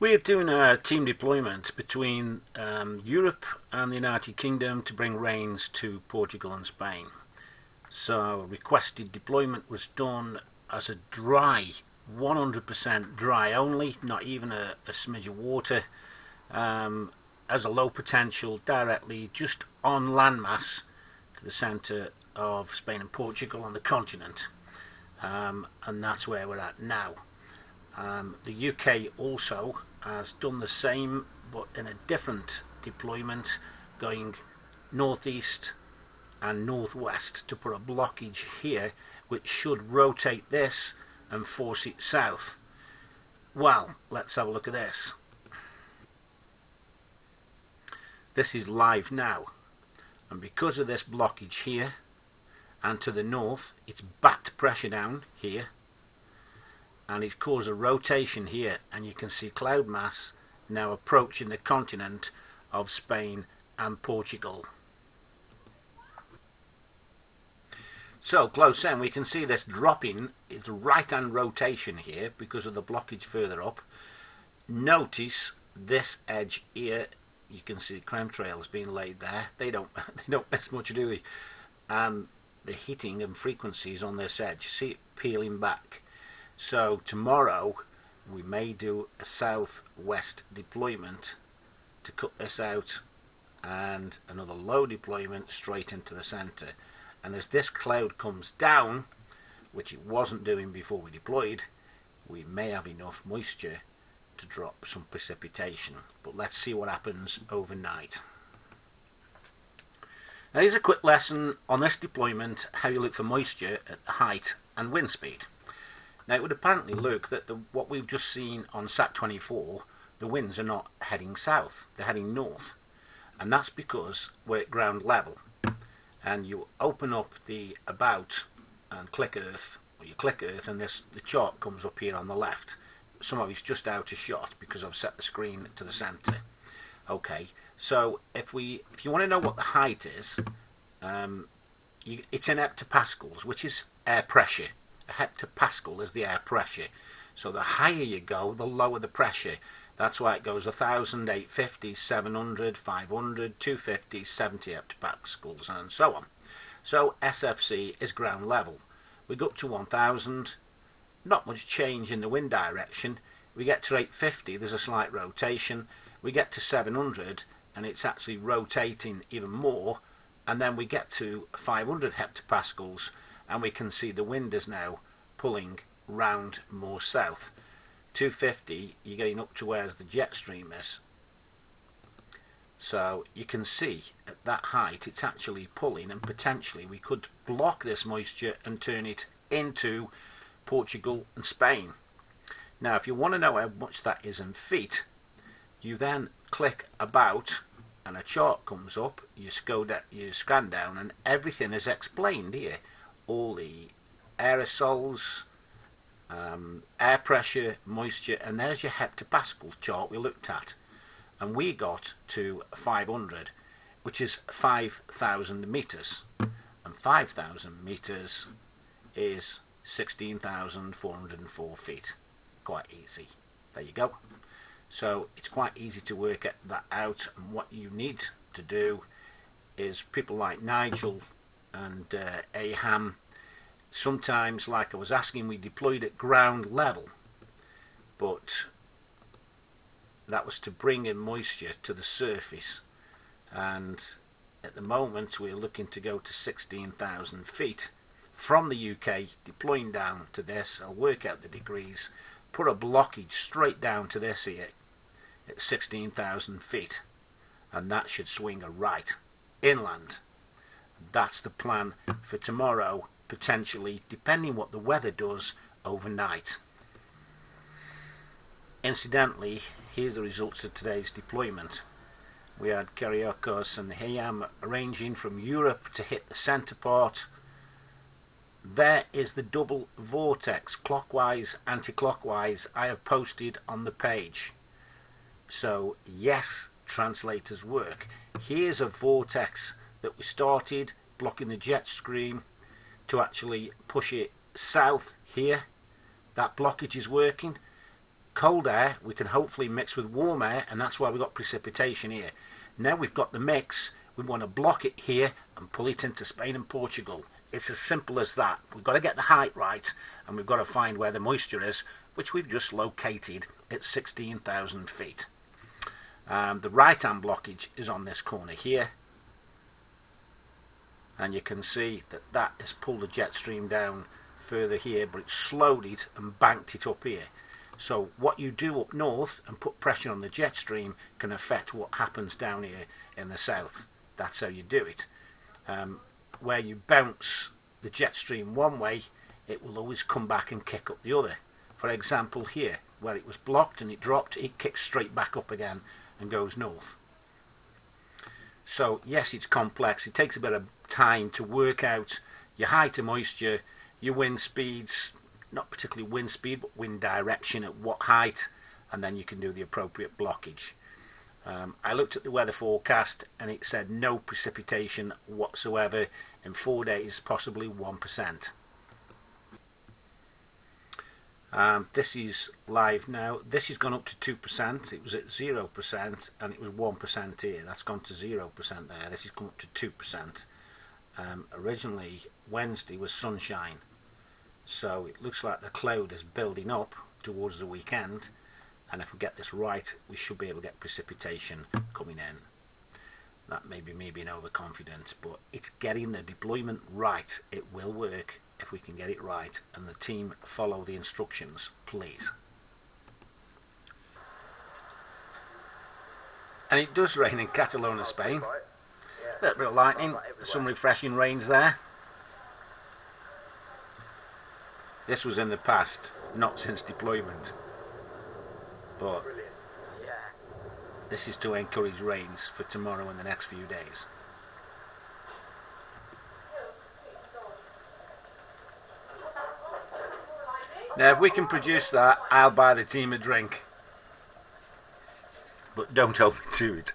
We're doing a team deployment between Europe and the United Kingdom to bring rains to Portugal and Spain. So requested deployment was done as a dry, 100% dry only, not even a smidge of water, as a low potential directly just on landmass to the centre of Spain and Portugal on the continent. And that's where we're at now. The UK also has done the same, but in a different deployment, going northeast and northwest to put a blockage here which should rotate this and force it south. Well, let's have a look at this. This is live now, and because of this blockage here and to the north, it's backed pressure down here and it's caused a rotation here, and you can see cloud mass now approaching the continent of Spain and Portugal. So close in, we can see this dropping. It's a right hand rotation here because of the blockage further up. Notice this edge here, you can see chemtrails being laid there. They don't miss much, do they? And the heating and frequencies on this edge, see it peeling back. So tomorrow we may do a southwest deployment to cut this out, and another low deployment straight into the centre. And as this cloud comes down, which it wasn't doing before we deployed, we may have enough moisture to drop some precipitation. But let's see what happens overnight. Now here's a quick lesson on this deployment, how you look for moisture at height and wind speed. Now it would apparently look that what we've just seen on SAT-24, the winds are not heading south, they're heading north. And that's because we're at ground level. And you open up the About and click Earth, or you click Earth, and the chart comes up here on the left. Some of it's just out of shot because I've set the screen to the centre. Okay, so if you want to know what the height is, it's in hectopascals, which is air pressure. A hectopascal is the air pressure. So the higher you go, the lower the pressure. That's why it goes 1,000, 850, 700, 500, 250, 70 hectopascals, and so on. So SFC is ground level. We go up to 1,000, not much change in the wind direction. We get to 850, there's a slight rotation. We get to 700, and it's actually rotating even more. And then we get to 500 hectopascals, and we can see the wind is now pulling round more south. 250, you're getting up to where the jet stream is. So you can see at that height it's actually pulling, and potentially we could block this moisture and turn it into Portugal and Spain. Now if you want to know how much that is in feet, you then click About and a chart comes up, you scan down, and everything is explained here. All the aerosols, air pressure, moisture, and there's your hectopascal chart we looked at. And we got to 500, which is 5,000 metres. And 5,000 metres is 16,404 feet. Quite easy. There you go. So it's quite easy to work that out, and what you need to do is people like Nigel and Aham, sometimes, like I was asking, we deployed at ground level, but that was to bring in moisture to the surface, and at the moment we're looking to go to 16,000 feet from the UK, deploying down to this. I'll work out the degrees, put a blockage straight down to this here at 16,000 feet, and that should swing a right inland. That's the plan for tomorrow, potentially, depending what the weather does overnight. Incidentally, here's the results of today's deployment. We had Kyriakos and Hayam arranging from Europe to hit the centre part. There is the double vortex, clockwise, anti-clockwise, I have posted on the page. So yes, translators work. Here's a vortex that we started blocking the jet stream to actually push it south here. That blockage is working. cold air we can hopefully mix with warm air, and that's why we've got precipitation here. Now we've got the mix, we want to block it here and pull it into Spain and Portugal. It's as simple as that. We've got to get the height right, and we've got to find where the moisture is, which we've just located at 16,000 feet. The right hand blockage is on this corner here, and you can see that that has pulled the jet stream down further here, but it's slowed it and banked it up here. So what you do up north and put pressure on the jet stream can affect what happens down here in the south. That's how you do it. Where you bounce the jet stream one way, it will always come back and kick up the other. For example, here where it was blocked and it dropped, it kicks straight back up again and goes north. So yes, it's complex. It takes a bit of time to work out your height of moisture, your wind speeds, not particularly wind speed, but wind direction at what height, and then you can do the appropriate blockage. I looked at the weather forecast and it said no precipitation whatsoever in 4 days, possibly 1%. This is live now. This has gone up to 2%. It was at 0% and it was 1% here. That's gone to 0% there. This has come up to 2%. Originally Wednesday was sunshine, so it looks like the cloud is building up towards the weekend, and if we get this right we should be able to get precipitation coming in. That may be me being overconfident, but it's getting the deployment right. It will work if we can get it right, and the team follow the instructions, please. And it does rain in Catalonia, Spain. A little bit of lightning, some refreshing rains there. This was in the past, not since deployment, but this is to encourage rains for tomorrow and the next few days. Now if we can produce that, I'll buy the team a drink, but don't hold me to it.